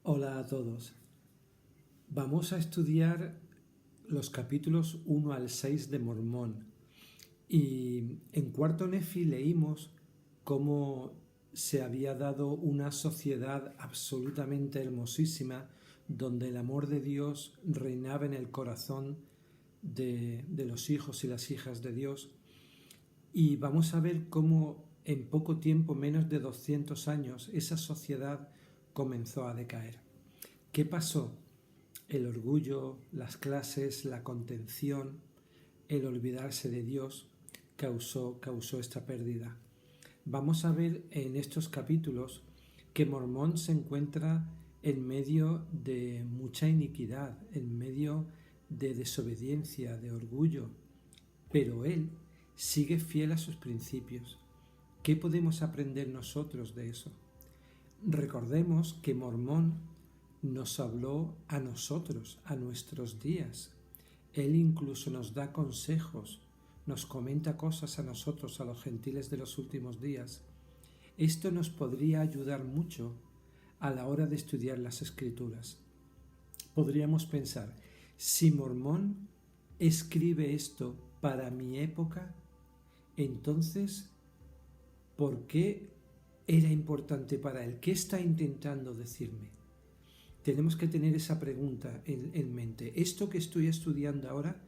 Hola a todos. Vamos a estudiar los capítulos 1 al 6 de Mormón. Y en Cuarto Nefi leímos cómo se había dado una sociedad absolutamente hermosísima donde el amor de Dios reinaba en el corazón de los hijos y las hijas de Dios. Y vamos a ver cómo en poco tiempo, menos de 200 años, esa sociedad comenzó a decaer. ¿Qué pasó? El orgullo, las clases, la contención, el olvidarse de Dios causó esta pérdida. Vamos a ver en estos capítulos que Mormón se encuentra en medio de mucha iniquidad, en medio de desobediencia, de orgullo, pero él sigue fiel a sus principios. ¿Qué podemos aprender nosotros de eso? Recordemos que Mormón nos habló a nosotros, a nuestros días. Él incluso nos da consejos, nos comenta cosas a nosotros, a los gentiles de los últimos días. Esto nos podría ayudar mucho a la hora de estudiar las Escrituras. Podríamos pensar, si Mormón escribe esto para mi época, entonces, ¿por qué era importante para él? ¿Qué está intentando decirme? Tenemos que tener esa pregunta en mente. Esto que estoy estudiando ahora,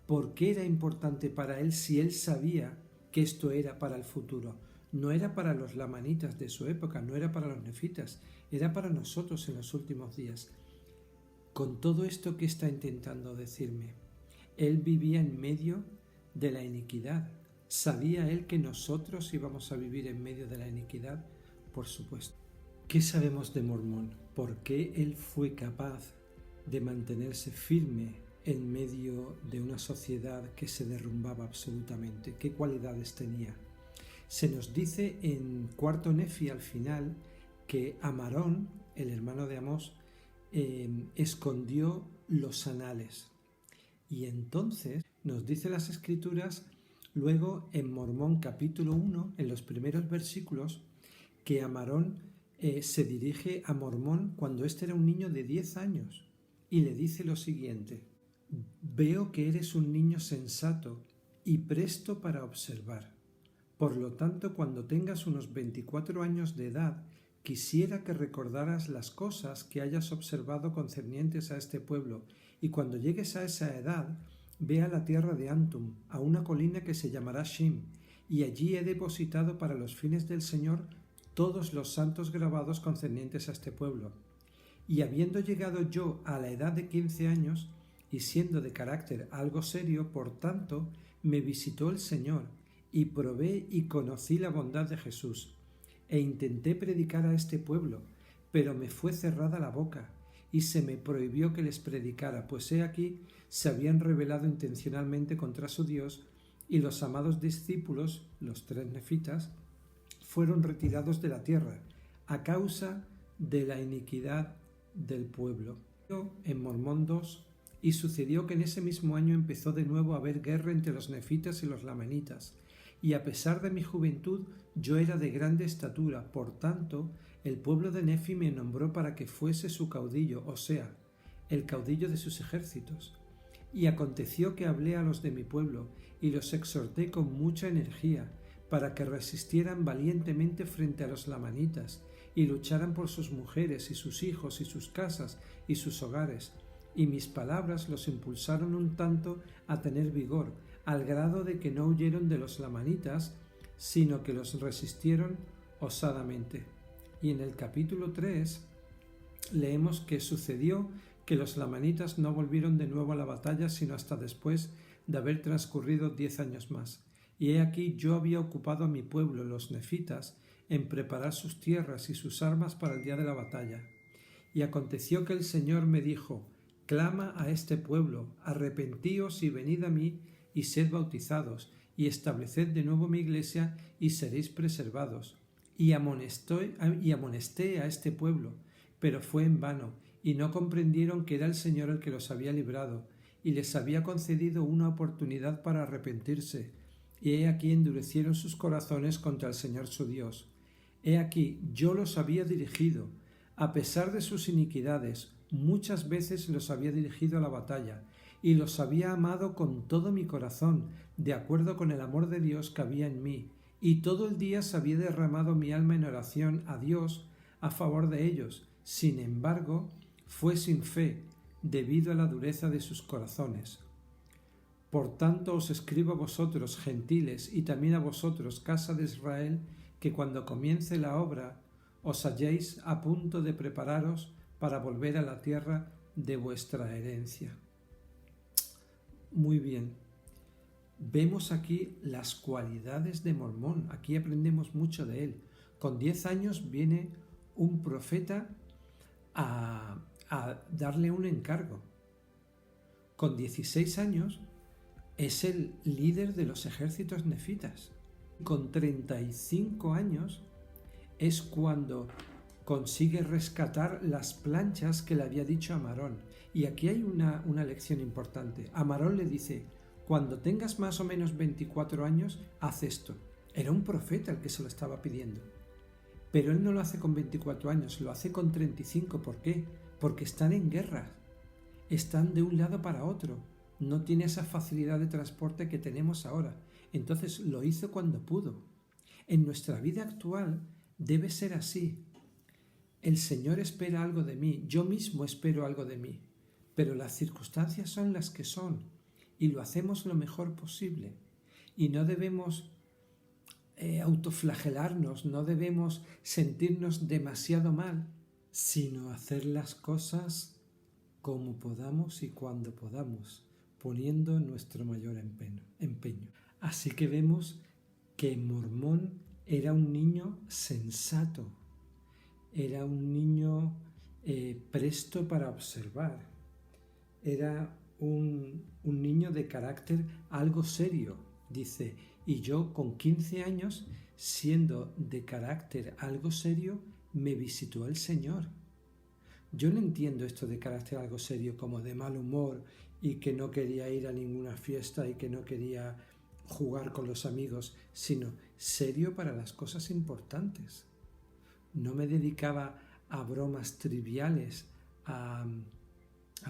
¿por qué era importante para él si él sabía que esto era para el futuro? No era para los lamanitas de su época, no era para los nefitas, era para nosotros en los últimos días. Con todo esto que está intentando decirme, él vivía en medio de la iniquidad. ¿Sabía él que nosotros íbamos a vivir en medio de la iniquidad? Por supuesto. ¿Qué sabemos de Mormón? ¿Por qué él fue capaz de mantenerse firme en medio de una sociedad que se derrumbaba absolutamente? ¿Qué cualidades tenía? Se nos dice en Cuarto Nefi al final que Amarón, el hermano de Amós, escondió los anales. Y entonces nos dice las Escrituras, luego en Mormón capítulo 1, en los primeros versículos, que Amarón se dirige a Mormón cuando éste era un niño de 10 años y le dice lo siguiente: veo que eres un niño sensato y presto para observar. Por lo tanto, cuando tengas unos 24 años de edad, quisiera que recordaras las cosas que hayas observado concernientes a este pueblo, y cuando llegues a esa edad, ve a la tierra de Antum, a una colina que se llamará Shim, y allí he depositado para los fines del Señor todos los santos grabados concernientes a este pueblo. Y habiendo llegado yo a la edad de 15 años, y siendo de carácter algo serio, por tanto, me visitó el Señor, y probé y conocí la bondad de Jesús, e intenté predicar a este pueblo, pero me fue cerrada la boca, y se me prohibió que les predicara, pues he aquí se habían rebelado intencionalmente contra su Dios, y los amados discípulos, los 3 nefitas, fueron retirados de la tierra a causa de la iniquidad del pueblo. En Mormón 2, y sucedió que en ese mismo año empezó de nuevo a haber guerra entre los nefitas y los lamanitas, y a pesar de mi juventud yo era de grande estatura, por tanto el pueblo de Nefi me nombró para que fuese su caudillo, o sea, el caudillo de sus ejércitos. Y aconteció que hablé a los de mi pueblo y los exhorté con mucha energía para que resistieran valientemente frente a los lamanitas y lucharan por sus mujeres y sus hijos y sus casas y sus hogares. Y mis palabras los impulsaron un tanto a tener vigor, al grado de que no huyeron de los lamanitas, sino que los resistieron osadamente. Y en el capítulo 3 leemos que sucedió que los lamanitas no volvieron de nuevo a la batalla sino hasta después de haber transcurrido 10 años más. Y he aquí yo había ocupado a mi pueblo, los nefitas, en preparar sus tierras y sus armas para el día de la batalla. Y aconteció que el Señor me dijo: clama a este pueblo, arrepentíos y venid a mí, y sed bautizados, y estableced de nuevo mi iglesia, y seréis preservados. Y amonesté a este pueblo, pero fue en vano, y no comprendieron que era el Señor el que los había librado, y les había concedido una oportunidad para arrepentirse. Y he aquí endurecieron sus corazones contra el Señor su Dios. He aquí yo los había dirigido A pesar de sus iniquidades, muchas veces los había dirigido a la batalla y los había amado con todo mi corazón, de acuerdo con el amor de Dios que había en mí, y todo el día se había derramado mi alma en oración a Dios a favor de ellos. Sin embargo, fue sin fe, debido a la dureza de sus corazones. Por tanto os escribo a vosotros, gentiles, y también a vosotros, casa de Israel, que cuando comience la obra os halléis a punto de prepararos para volver a la tierra de vuestra herencia. Muy bien. Vemos aquí las cualidades de Mormón. Aquí aprendemos mucho de él. Con 10 años viene un profeta a darle un encargo. Con 16 años es el líder de los ejércitos nefitas. Con 35 años es cuando consigue rescatar las planchas que le había dicho a Amarón. Y aquí hay una lección importante. Amarón le dice: cuando tengas más o menos 24 años, haz esto. Era un profeta el que se lo estaba pidiendo. Pero él no lo hace con 24 años, lo hace con 35. ¿Por qué? Porque están en guerra. Están de un lado para otro. No tiene esa facilidad de transporte que tenemos ahora. Entonces lo hizo cuando pudo. En nuestra vida actual debe ser así. El Señor espera algo de mí, yo mismo espero algo de mí, pero las circunstancias son las que son y lo hacemos lo mejor posible. Y no debemos autoflagelarnos, no debemos sentirnos demasiado mal, sino hacer las cosas como podamos y cuando podamos, poniendo nuestro mayor empeño. Así que vemos que Mormón era un niño sensato, era un niño presto para observar, era un niño de carácter algo serio, dice, y yo con 15 años, siendo de carácter algo serio, me visitó el Señor. Yo no entiendo esto de carácter algo serio como de mal humor y que no quería ir a ninguna fiesta y que no quería jugar con los amigos, sino serio para las cosas importantes. No me dedicaba a bromas triviales, a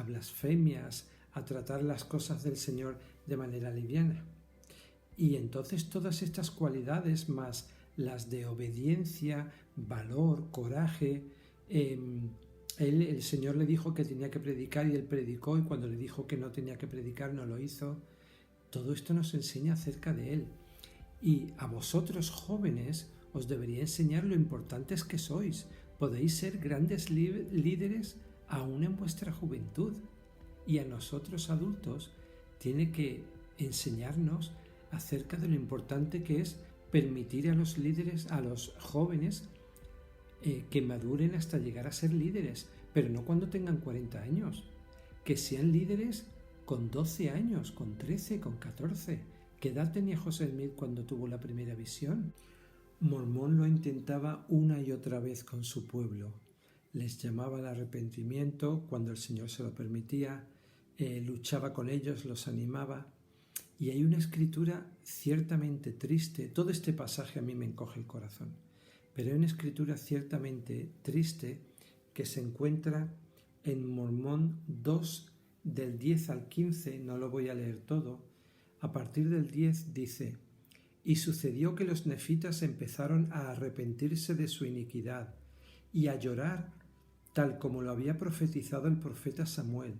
blasfemias, a tratar las cosas del Señor de manera liviana. Y entonces todas estas cualidades, más las de obediencia, valor, coraje, el Señor le dijo que tenía que predicar y él predicó, y cuando le dijo que no tenía que predicar no lo hizo. Todo esto nos enseña acerca de él. Y a vosotros jóvenes os debería enseñar lo importantes que sois. Podéis ser grandes líderes aún en vuestra juventud. Y a nosotros adultos tiene que enseñarnos acerca de lo importante que es permitir a los líderes, a los jóvenes, que maduren hasta llegar a ser líderes, pero no cuando tengan 40 años, que sean líderes con 12 años, con 13, con 14. ¿Qué edad tenía José Smith cuando tuvo la primera visión? Mormón lo intentaba una y otra vez con su pueblo. Les llamaba al arrepentimiento cuando el Señor se lo permitía, luchaba con ellos, los animaba. Y hay una escritura ciertamente triste. Todo este pasaje a mí me encoge el corazón. Pero hay una escritura ciertamente triste que se encuentra en Mormón 2, del 10 al 15, no lo voy a leer todo. A partir del 10 dice: y sucedió que los nefitas empezaron a arrepentirse de su iniquidad y a llorar tal como lo había profetizado el profeta Samuel.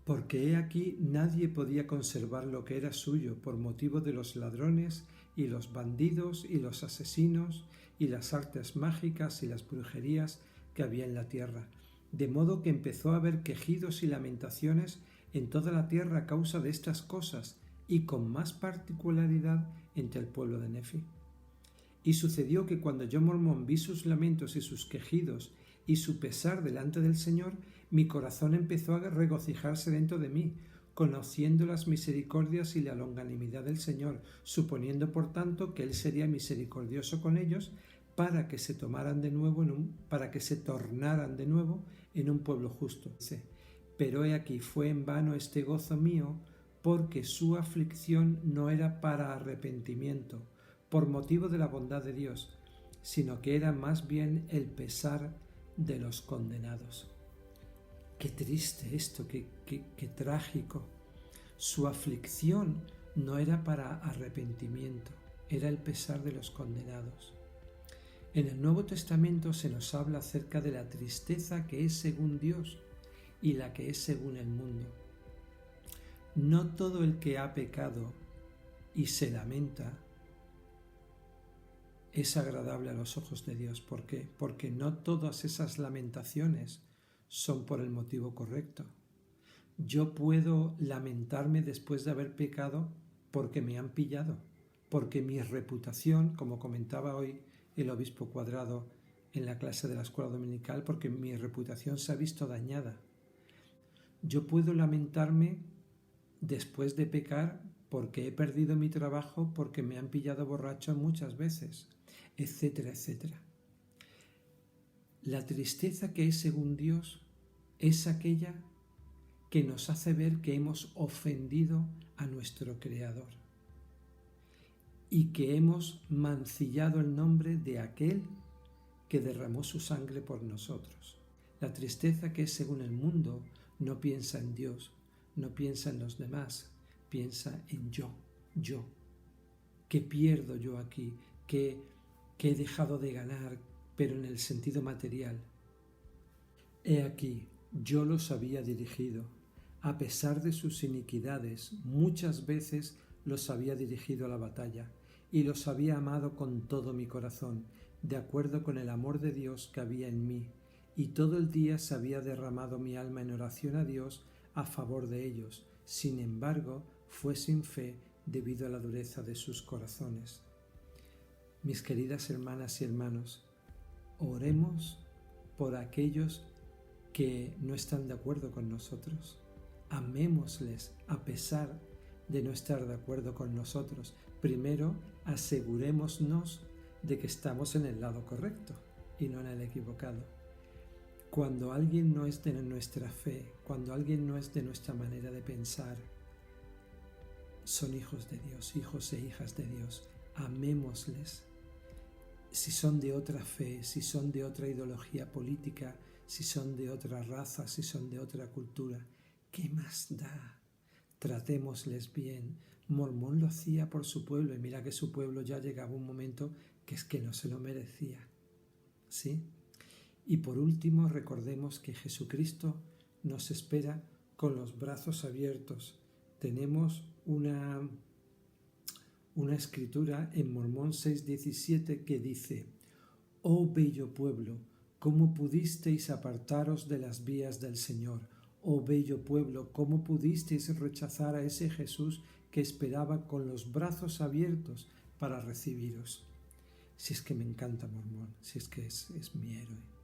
Porque he aquí nadie podía conservar lo que era suyo por motivo de los ladrones y los bandidos y los asesinos y las artes mágicas y las brujerías que había en la tierra. De modo que empezó a haber quejidos y lamentaciones en toda la tierra a causa de estas cosas, y con más particularidad entre el pueblo de Nefi. Y sucedió que cuando yo, Mormón, vi sus lamentos y sus quejidos y su pesar delante del Señor, mi corazón empezó a regocijarse dentro de mí, conociendo las misericordias y la longanimidad del Señor, suponiendo por tanto que Él sería misericordioso con ellos, para que se tornaran de nuevo en un pueblo justo. Pero he aquí, fue en vano este gozo mío, porque su aflicción no era para arrepentimiento, por motivo de la bondad de Dios, sino que era más bien el pesar de los condenados. Qué triste esto, qué trágico. Su aflicción no era para arrepentimiento, era el pesar de los condenados. En el Nuevo Testamento se nos habla acerca de la tristeza que es según Dios y la que es según el mundo. No todo el que ha pecado y se lamenta es agradable a los ojos de Dios. ¿Por qué? Porque no todas esas lamentaciones son por el motivo correcto. Yo puedo lamentarme después de haber pecado porque me han pillado, porque mi reputación, como comentaba hoy el obispo Cuadrado en la clase de la escuela dominical, porque mi reputación se ha visto dañada. Yo puedo lamentarme después de pecar porque he perdido mi trabajo, porque me han pillado borracho muchas veces, etcétera, etcétera. La tristeza que es según Dios es aquella que nos hace ver que hemos ofendido a nuestro Creador y que hemos mancillado el nombre de aquel que derramó su sangre por nosotros. La tristeza que es según el mundo no piensa en Dios, no piensa en los demás, piensa en yo. ¿Qué pierdo yo aquí? ¿Qué he dejado de ganar, pero en el sentido material? He aquí, yo los había dirigido. A pesar de sus iniquidades, muchas veces los había dirigido a la batalla y los había amado con todo mi corazón, de acuerdo con el amor de Dios que había en mí, y todo el día se había derramado mi alma en oración a Dios a favor de ellos. Sin embargo, fue sin fe debido a la dureza de sus corazones. Mis queridas hermanas y hermanos, oremos por aquellos que no están de acuerdo con nosotros. Amémosles a pesar de no estar de acuerdo con nosotros. Primero, asegurémonos de que estamos en el lado correcto y no en el equivocado. Cuando alguien no es de nuestra fe, cuando alguien no es de nuestra manera de pensar, son hijos de Dios, hijos e hijas de Dios. Amémosles. Si son de otra fe, si son de otra ideología política, si son de otra raza, si son de otra cultura, ¿qué más da? Tratémosles bien. Mormón lo hacía por su pueblo y mira que su pueblo ya llegaba un momento que es que no se lo merecía. ¿Sí? Y por último, recordemos que Jesucristo nos espera con los brazos abiertos. Tenemos una escritura en Mormón 6:17 que dice: «Oh bello pueblo, ¿cómo pudisteis apartaros de las vías del Señor? Oh bello pueblo, ¿cómo pudisteis rechazar a ese Jesús que esperaba con los brazos abiertos para recibiros?» Si es que me encanta Mormón, si es que es mi héroe.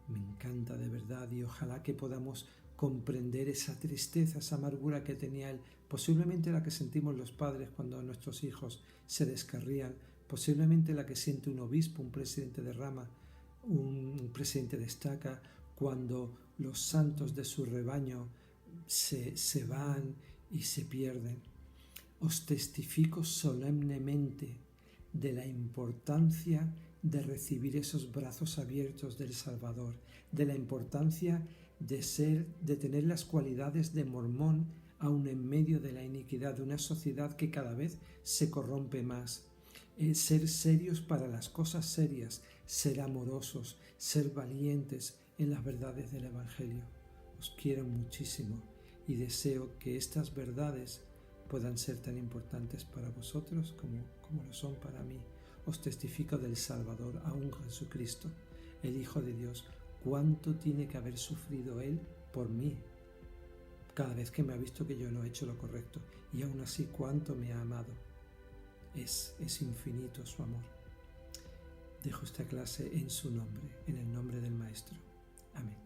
Me encanta de verdad y ojalá que podamos comprender esa tristeza, esa amargura que tenía él, posiblemente la que sentimos los padres cuando nuestros hijos se descarrían, posiblemente la que siente un obispo, un presidente de rama, un presidente de estaca, cuando los santos de su rebaño se van y se pierden. Os testifico solemnemente de la importancia de recibir esos brazos abiertos del Salvador, de la importancia de tener las cualidades de Mormón aun en medio de la iniquidad de una sociedad que cada vez se corrompe más. Ser serios para las cosas serias, ser amorosos, ser valientes en las verdades del Evangelio. Os quiero muchísimo y deseo que estas verdades puedan ser tan importantes para vosotros como lo son para mí. Os testifico del Salvador, aún Jesucristo, el Hijo de Dios, cuánto tiene que haber sufrido Él por mí, cada vez que me ha visto que yo no he hecho lo correcto, y aún así cuánto me ha amado. Es infinito su amor. Dejo esta clase en su nombre, en el nombre del Maestro. Amén.